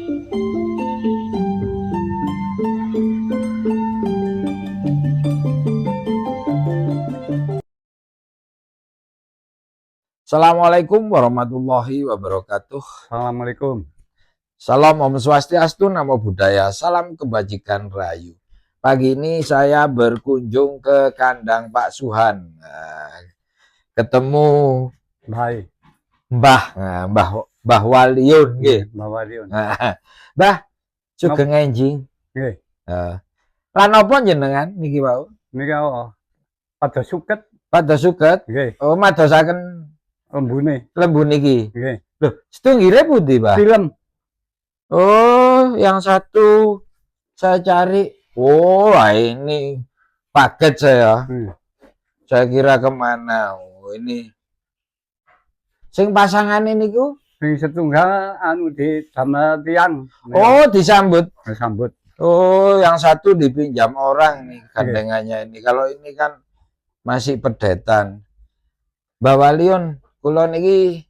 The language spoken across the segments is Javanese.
Assalamualaikum warahmatullahi wabarakatuh. Assalamualaikum. Salam Om Swastiastu, Namo Buddhaya, salam kebajikan rahayu. Pagi ini saya berkunjung ke kandang Pak Suhan. Ketemu Baik. Mbah Waliun nggih. Mbah Waliun. Mbah, sugeng enjing. Nggih. Lan napa jenengan niki wau? Niki pada suket. Pada suket? Nggih. Oh, madosaken lembu niki. Nggih. Loh, setunggire pundi, Mbah? Film. Oh, yang satu saya cari. Oh, ini paket saya. Saya kira kemana? Oh, ini. Sing pasangan ini ku? Sing setunggal di damel tiang. Oh, disambut. Disambut. Oh, yang satu dipinjam orang nih gandengannya ini. Kalau ini kan masih pedetan. Mbah Waliun, kula niki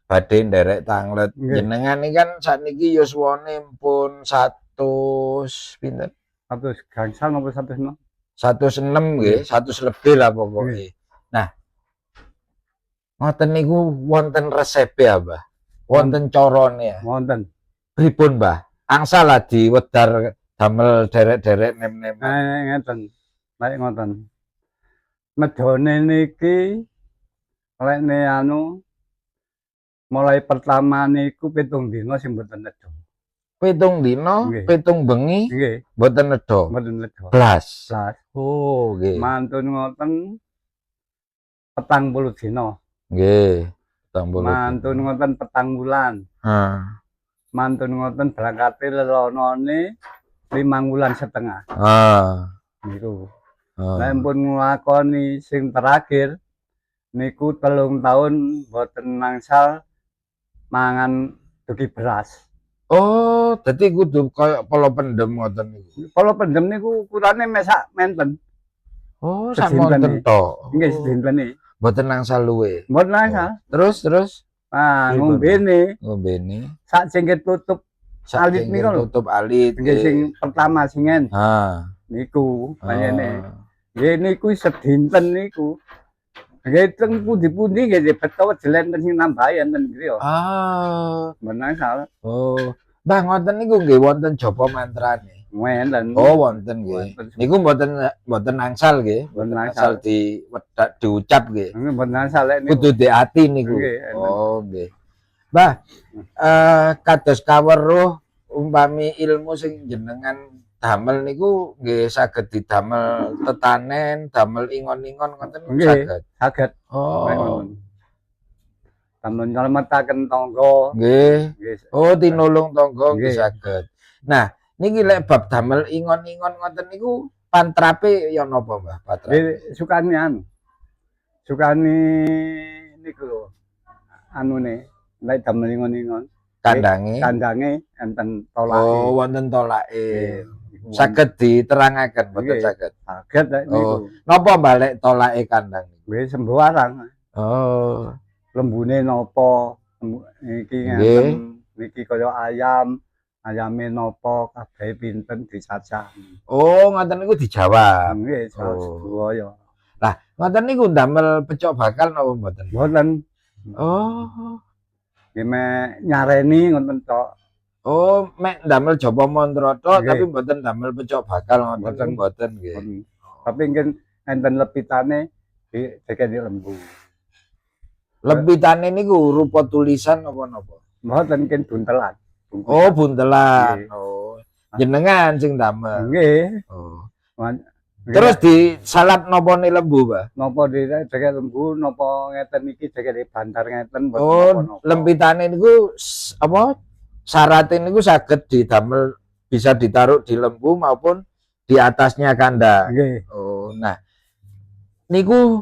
badhe nderek tanglet. Jenengan iki kan sakniki yuswane pun 100 pinten? 100 gangsal napa 106? 106 nggih, 100 lebih lah pokoknya. Nah, ngoten niku wonten resep ya, Mbah? Wonten carane ya? Wonten. Pripun, Mbah? Angsal lah diwedar damel derek-derek nem-nem. Ngeten. Baik ngoten. Medhone niki lekne mulai pertama niku 7 dina sing mboten nedha. 7 dina, 7 bengi mboten nedha. Mboten nedha. Blas. Oh, nggih. Mantun ngoten 40 dina. Nggih, 40. Mantun ngoten 4 wulan. Mantun ngoten berangkate lelonone 5 wulan setengah. Niku. Lah pun nglakoni sing terakhir niku 3 tahun mboten nangsal mangan dugi beras. Oh, dadi kudu kaya polo pendem ngoten niku. Polo pendem niku ukurane mesak menten. Oh, sak monten tok. Nggih, sedintene. Mboten nangsal luwe. Mboten nangsal. Terus? Ngombene. Sak jengket tutup alit niku lho. Tutup alit. Nggih sing pertama singen. Niku panjene. Nggih niku sedinten niku. Nggih teng pundi-pundi nggih beto jelen sing nambahi enten griya. Menang salah. Oh. Mbah ngoten niku nggih wonten japa mantrane. Wonten. Oh, wonten nggih. Niku mboten nangsal nggih. Mboten nangsal diucap nggih. Mboten nangsal lek niku. Kudu di ati niku. Oh, nggih. Mbah, kados kaweruh umpami ilmu sing jenengan damel niku nggih saged didamel tetanen, damel ingon-ingon ngoten saged. Saged. Oh. Damel nylemetaken tangga. Nggih. Oh, tinulung tangga nggih saged. Nah, niki lek bab damel ingon-ingon ngoten niku pantrape ya napa, Mbah? Patrape. Sukani niku lho. Anune lek damel ingon-ingon. Kandange enten tolake. Oh, wonten tolake. Saged diterangaken mboten saged. Saged lek niku. Napa balik tolake kandang niku? Wis sembarang. Oh. Lembune napa? Iki ngeten. Niki kaya ayam. Ayame napa kabeh pinten dicacah. Oh, ngoten niku dijawab. Nggih, Surabaya. Lah, ngoten niku ndamel pecok bakal napa mboten? Mboten. Oh. Nggih nyareni ngoten tok. Oh, mek ndamel japa mantra tok tapi mboten ndamel pecok bakal ngoten mboten nggih. Tapi ngen enten lepitane dikene lembu. Lepitane niku rupa tulisan apa napa? Mboten ken buntelan. Oh, buntelan. Oh. Jenengan sing damel. Nggih. Oh. Terus disalap napa ne lembu, Pak? Napa dikene lembu napa ngeten iki dikene bantar ngeten mboten napa. Oh, lempitane niku apa? Syaratnya niku saged didamel bisa ditaruh di lembu maupun di atasnya kandang. Oh, nah niku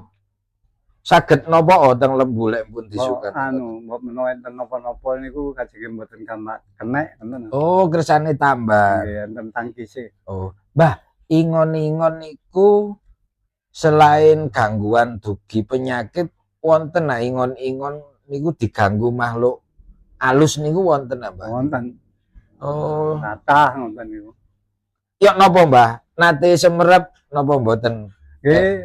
saged napa teng lembu lek pun disukan. Mbok menawa enten napa-napa niku kajenge mboten gampang kenek ngoten. Oh, kersane tambah. Nggih, enten tangkise. Oh, Mbah, ingon-ingon niku selain gangguan dugi penyakit wonten ingon-ingon niku diganggu makhluk alus niku wonten apa? Wonten. Oh. Kathah ngoten niku. Ya napa, Mbah? Nate semerep napa mboten? Nggih,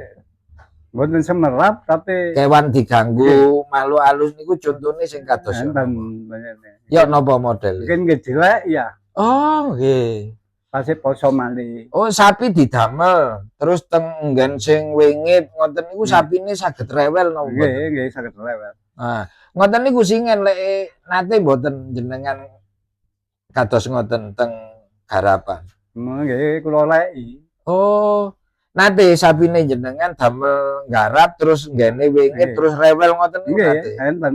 mboten semerap tapi Kewan diganggu makhluk halus niku contone sing kados enten napa? Ya napa model? mungkin nggih jelek ya. Oh, nggih. Pasti poso malih. Oh, sapi didamel, terus teng nggen sing wingit ngoten niku sapine saged rewel napa mboten? Nggih, saged rewel. Nah, ngoten niku singen lek nate mboten jenengan kados ngoten teng garapan. Nggih, kula leki. Oh, nate sapine jenengan damel nggarap terus nggene wingit Nggih. terus rewel ngoten niku nate. Nggih, enten.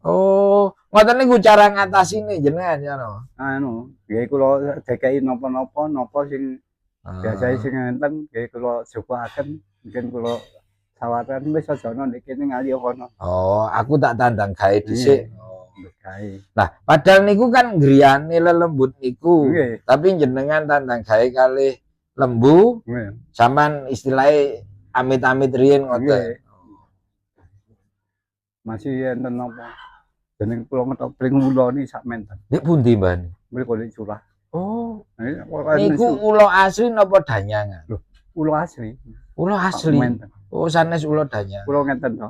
Oh, ngoten niku cara ngatasine jenengan ya no. Anu, nggih kula dekeki napa-napa, napa sing biasae sing enten nggih kula jogoaken, mungkin kula sawatan wis aja ana ndek kene ngali kono. Oh, aku tak tandang gawe dhisik. Oh. Gawe. Nah, padahal niku kan griyane lelembut niku. Nggih. Tapi jenengan tandang gawe kalih lembu, Nggih. sampean istilahnya amit-amit riyen ngoten. Nggih. Masih enten napa? Jeneng kula ngetok pring ula ni sak menten. Nek pundi, Mbah? Mriku nek curah. Oh, Niku niku ula asli napa danyangan? ula asli. Ula asli. Menten. Oh, sanes ula danyangan. Kula ngenten to.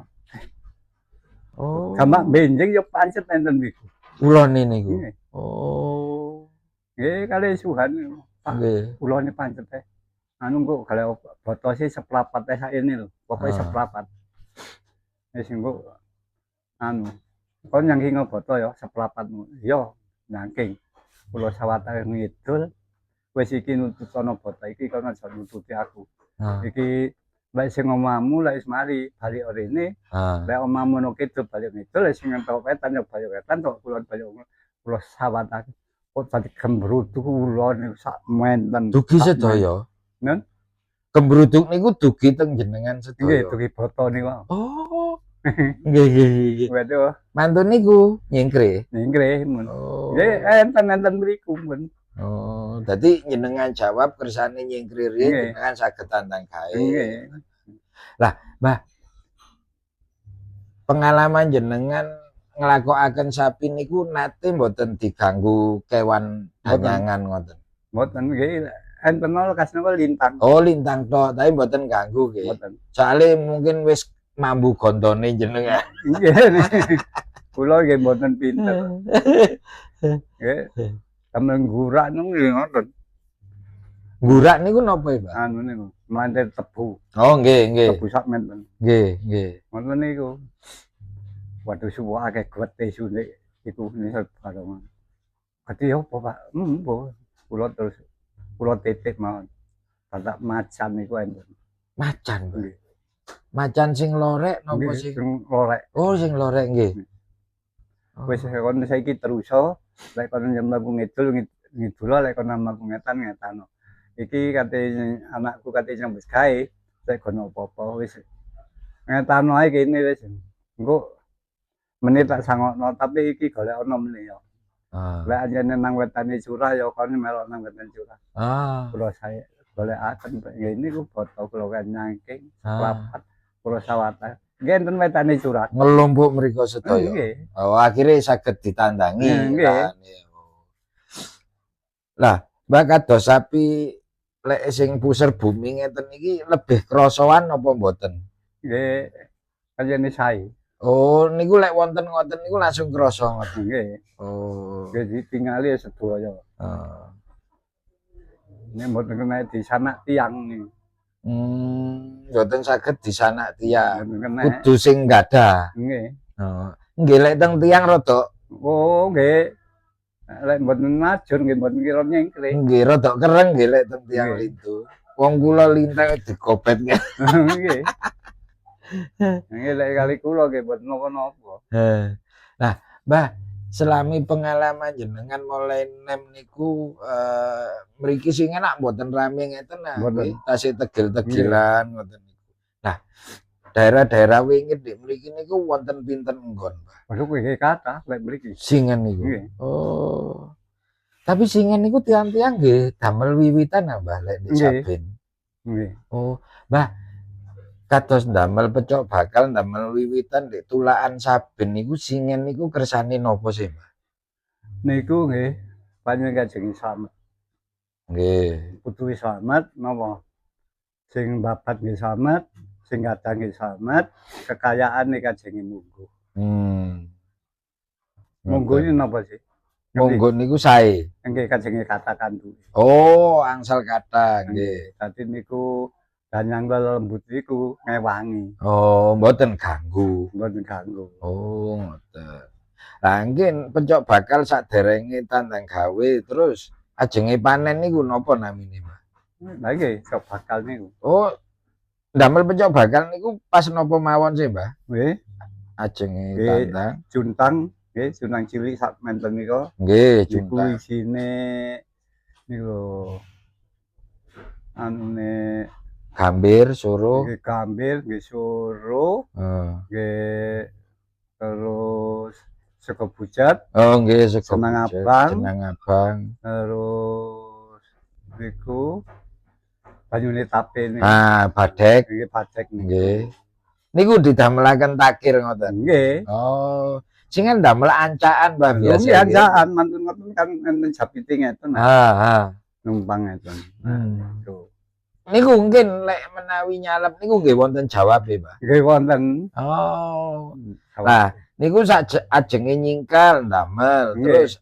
Oh. Gamak benjing ya pancet enten niku. Ulane niku. Nggih. Oh. Nggih, kalih suhan. Nggih. Ulane pancet teh. Anu kok kalih botose seprapat teh saene lho. Pokoke seprapat. Wis engko anu kon nyangking boto ya seprapatmu. Ya, nyangking. Kula sawatane ngidul. Wis iki nututono boto iki kon aja nututi aku. Iki lek sing omahmu lek wis mari balik rene. Lek omahmu no kidul balik ngidul sing entuk wetan ya balik wetan tok kula balik kula sawatane. Kok tadi kembrutuk kula niku sak menten. Dugi sedaya. Nen? Kembruduk niku dugi teng jenengan sedaya. Nggih, dugi boto niku. Oh. Nggih, nggih. Waduh. Mantun niku nyengkre. Nggih, mun. Oh. Nggih, enten mriku mun. Oh, dadi jenengan jawab kersane nyengkre riyen Nggih. jenengan saged tandang gawe. Nggih. Lah, Mbah. Pengalaman jenengan nglakokaken sapi niku nate mboten diganggu kewan danyangan ngoten. Mboten nggih, enten kas napa lintang. Oh, lintang tok, tapi mboten ganggu nggih. Mboten. Soale mungkin wis mambu gondone jenengan. Nggih. Kula nggih mboten pinter. Nggih. Sampe ngurak niku nggih ngoten. Ngurak niku napa, Mbak? Anu niku, mlantir tebu. Oh, nggih, nggih. Tebu sak menten. Nggih, nggih. Ngoten niku. Waduh suwe akeh gwete sunik iku nisel bareng. Ati opo, Pak? Mbo. Kula titip mawon. Batak macan niku enten. Macan, Mbak. Nggih. Macan sing lorek napa sing lorek? Oh, sing lorek nggih. Wis kon saiki terusa, lek kon nyembah ngidul lek kon nambah ngetan. Iki kate anakku kate nyambut gawe, lek kono apa-apa wis ngetano ae kene wis. Engko menit tak sangokno, tapi iki golek ono meneh ya. Lek anjene nang wetane curah ya kon melok nang wetane curah. Kula saya golekaken ngene niku foto kula kan nyangking, lapat kula sawatan. Nggih enten wetane curah. Ngelumpuk mriku sedaya. Nggih. Oh, akhirnya saged ditandangi. Nggih. Lah, Mbak kados sapi lek sing puser bumi ngeten iki lebih krosoan apa mboten? Nggih. Kanjene sae. Oh, niku lek wonten ngoten niku langsung krasa ngoten. Nggih. Oh. Nggih ditingali sedaya. Nek mboten kena disanak tiang niku. Mboten saged disanak tiang. Mboten kena. Kudu sing gadah. Nggih. Oh. Nggih lek teng tiang rada. Oh, nggih. Lek mboten majur nggih mboten kira nyengkre. Nggih rada kereng nggih lek teng tiang lintu. Wong kula lintang digobet nggih. Nggih. Nggih lek kali kula nggih mboten napa-napa. Nah, Mbah, selami pengalaman jenengan mulai nem niku mriki sing enak mboten rame ngeten nah. Tasih tegel-tegelan ngoten niku. Nah, daerah-daerah wingit di mriki niku wonten pinten nggon, Mbah? Waduh nggih kathah lek mriki. Singen niku. Oh. Tapi singen niku tiang-tiang nggih damel wiwitan Mbah lek di Saben. Nggih. Oh, Mbah. Kados ndamel pecok bakal ndamel wiwitan di tulakan Saben niku singen niku kersane napa sih, Mbah? Niku nggih Panjenengan Kanjeng Slamet. Nggih. Putu Slamet napa? Sing babat nggih slamet, sing kadang nggih slamet, kekayaane Kanjeng Mungguh. Mungguh niku napa sih? Mungguh niku sae. Nggih Kanjeng katakan tuh. Oh, angsal kata nggih. Dadi niku danyang lembut niku ngewangi. Oh, mboten ganggu. Mboten ganggu. Oh, ngoten. Lah nggih pencok bakal saderenge tandang gawe terus ajenge panen niku napa namine, Mbah? Lah nggih, pencok bakal niku. Oh, ndamel pencok bakal niku pas napa mawon sih, Mbah? Nggih. Ajenge tandang. Juntang, nggih, juntang cilik sak menten nika. Nggih, juntang. Iku isine niku anune gambir, suruh. Nggih gambir, nggih suruh. Nggih terus sego bujat. Oh, nggih sego jenang bujat. Abang. Jenang abang. Terus niku banyune tape niku. Badhek. Nggih badhek niku. Nggih. Niku didamelaken takir ngoten. Nggih. Oh, sing ndamel ancaan Mbah biasa. Nggih ancaan mantun ngoten kan enten japite ngeten. Numpang ngeten. Niku mungkin lek menawi nyalep niku nggih wonten jawabe, Mbah. Nggih wonten. Oh. Nah, niku sak ajenge nyingkal ndamel terus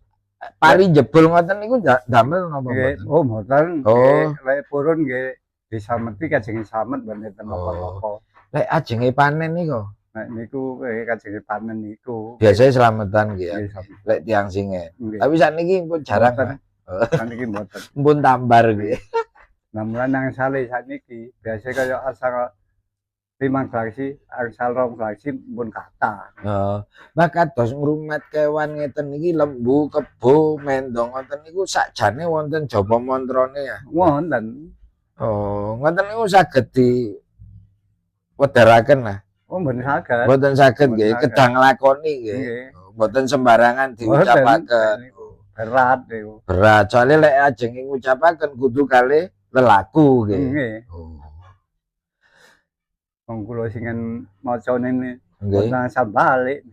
pari jebul ngoten niku ndamel napa mboten? Oh, mboten. Oh, lek purun nggih disameti Kanjeng Slamet mboten napa-napa. Lek ajenge panen niku. Nek niku Kanjeng panen niku. Biasanya slametan nggih. Lek tiyang singe. Tapi sakniki pun jarang. Sakniki mboten. Pun tambar nggih. Namun nang sale sakniki biasa kaya asal 5 glasi, asal 2 glasi pun kata. Mbah kados ngrumet kewan ngeten iki lembu, kebo, mendong ngoten niku sakjane wonten jaba mantrane ya. Wonten. Oh, ngoten niku saged di wedharaken lah. Oh, mboten saged. Mboten saged nggih, kedang nglakoni nggih. Mboten sembarangan diucapaken. Berat niku. Berat, soalnya lek ajeng ngucapaken kudu kalih lelaku nggih. Nggih. Wong kula singen macane mboten asal balik.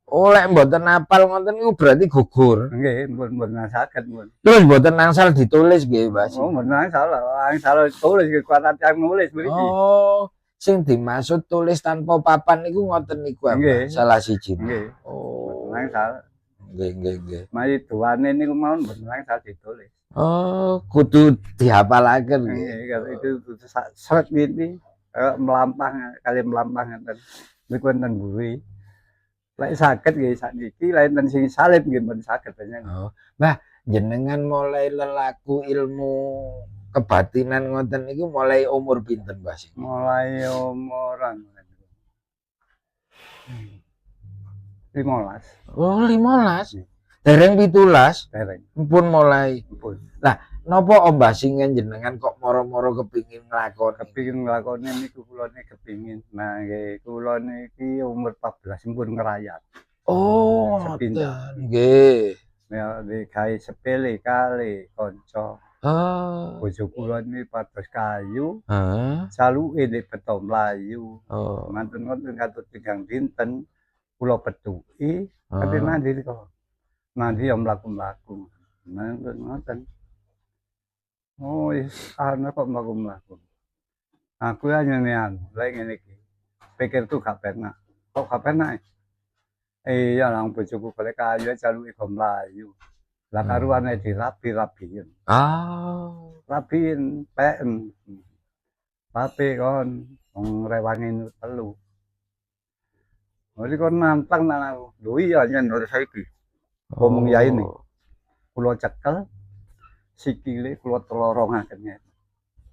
Oh, lek mboten apal ngoten niku berarti gugur. Nggih, mboten saged pun. Terus mboten angsal ditulis nggih, Mas. Oh, mboten angsal tulis kuat yang nulis mriki. Oh, sing dimaksud tulis tanpa papan niku ngoten niku apa? Salah siji. Nggih. Oh, angsal. Nggih. Mari duane niku mawon mboten angsal ditulis. Oh, kudu dihafalaken nggih. Nggih, itu seret iki melampah kali melampah ngeten. Niku wonten mburi. Lek saged nggih sakniki lek enten sing salib nggih mboten saged panjenengan. Oh, Mbah, jenengan mulai lelaku ilmu kebatinan ngoten niku mulai umur pinten, Mbah? Mulai umuran 15. Oh, 15. Dereng 17. Dereng. Pun mulai. Pun. Lah, napa Mbah singen jenengan kok moro-moro kepingin nglakoni? Kepingin nglakoni niku kula niki kepingin. Nah, nggih kula niki umur 14 pun ngerayat. Oh, ngoten. Nggih. Ya digawe sepele kali kanca. Bojo kula niki pados kayu. Saluke nek beto mlayu. Mantun ngoten katut tigang dinten kula petuki, tapi mandi kok. Mandi ya mlaku-mlaku. Mantun ngoten. Oh, ana kok mlaku-mlaku. Aku hanya nian, lek ngene iki. Pikirku gak penak. Kok gak penak? Iya, lang bojoku golek kayu jaluke go mlayu. Lah karuane dirabi-rabiin. Rabiin peken. Pape kon wong rewangi telu. Ora kon nantang nang aku. Lho iya nyen ora saiki. Ngomong ya ini. Kula cekel sikile kula telorongaken.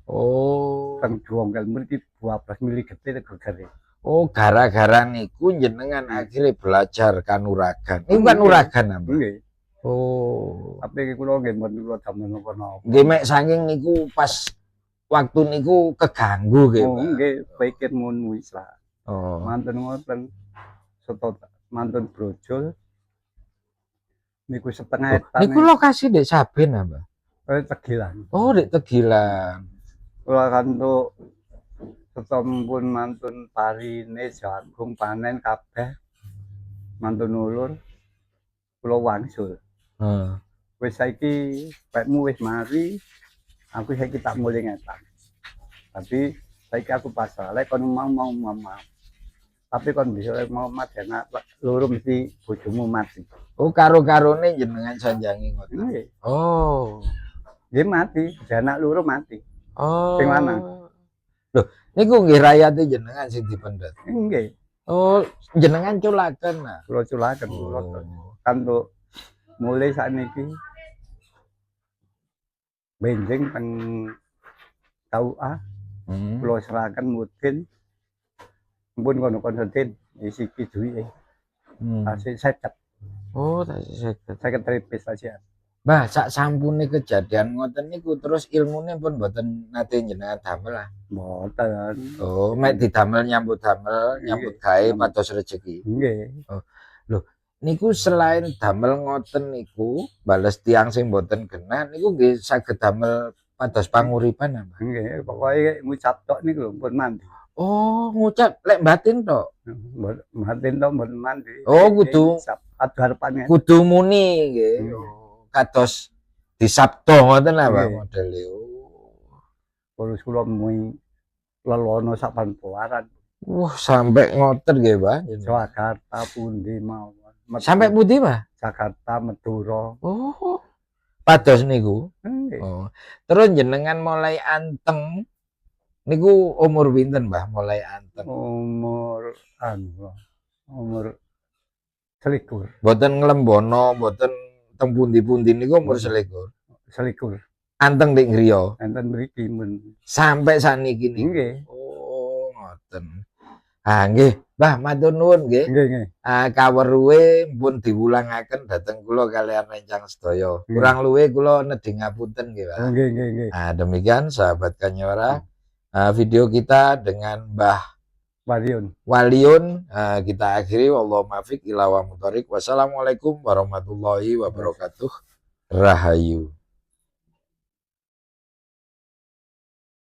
Oh. Kang jongkel mriki 12 mili getih gegere. Oh, gara-gara niku jenengan akhirnya belajar kanuragan. Niku kanuragan apa? Nggih. Oh. Tapi kula nggih mboten kula damel napa-napa. Nggih mek saking niku pas waktu niku keganggu nggih. Oh, nggih, pikir ngono wis lah. Oh. Mantun ngoten. Soto mantun brojol. Niku setengah etan. Niku lokasi Dek Saben apa? Tegilan. Oh, Dek Tegilan. Kula kantuk setompun mantun parine jagung panen kabeh. Mantun ulur. Kula wangsul. wis saiki baikmu wis mari, aku saiki tak mulai ngetan. Tapi saiki aku pasrah, lek kon mau. Tapi kon bisa mau mati anak loro mesti bojomu mati. Oh, karo-karone jenengan sanjangi ngoten. Nggih. Oh. Nggih mati, anak loro mati. Oh. Sing lanang. Loh, niku nggih rakyate jenengan sing dipendet. Nggih. Oh, jenengan culaken nah. Kula culaken kula. Kan tuh mulai sakniki benjing teng KUA. Kula serahkan mudin. Mumpun kono-kono den isi iki duwike. Tasih 50. Oh, tasih 50. 50 tripis aja. Mbah, sak sampune kejadian ngoten niku terus ilmune pun mboten nate jenengan damel lah. Mboten. Oh, mek didamel nyambut damel, nyambut gawe pados rejeki. Nggih. Oh. Loh, niku selain damel ngoten niku, bales tiang sing mboten genah niku nggih saged damel pados panguripan apa? Nggih, pokoke ngucap tok niku lho pun mandi. Oh, ngucap lek batin tok. Batin tok mboten mandi. Oh, kudu adharepane. Kudu muni nggih. Kados disabda ngoten lah Pak modele. Terus kula mui lelono sak panpoaran. Wah, sampai ngoten nggih, Pak. Jakarta pundi mawon. Sampai pundi, Pak? Jakarta, Madura. Oh. Pados niku. Nggih. Oh. Terus jenengan mulai anteng niku umur pinten, Mbah? Mulai anteng. Umur 21. Mboten nglembono, mboten teng pundi-pundi niku umur 21. 21. Anteng ning griya. Enten mriki men. Sampai saniki niku. Nggih. Oh, ngoten. Ah, nggih, Mbah, matur nuwun nggih. Nggih. Kaweruhe pun diwulangaken dhateng kula kaliyan rencang sedaya. Kurang luwih kula nedhi ngapunten nggih, Pak. Nggih. Demikian sahabat Kanyora, video kita dengan Mbah Waliun kita akhiri. Wallahu muwaffiq ila aqwamit thoriq. Wassalamualaikum warahmatullahi wabarakatuh. Rahayu.